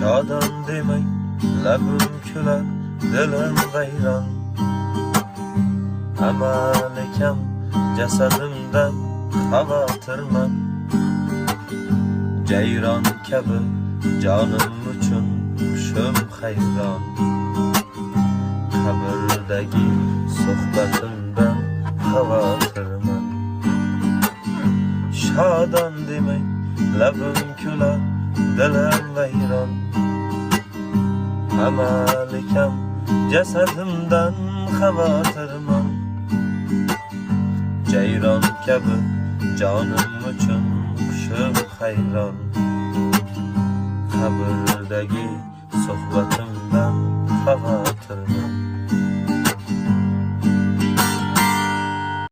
Shodon demay labim kular, dilim vayron. Amal ekam jasadimdan xavotirman. Jayron kabi jonim uchun hushim hayron. Qabrdagi suhbatimdan xavotirman. Shodon demay labim kular, dilim vayron. Amal ekam jasadimdan xavotirman. Jayron kabi jonim uchun hushim hayron. Qabrdagi suhbatimdan xavotirman.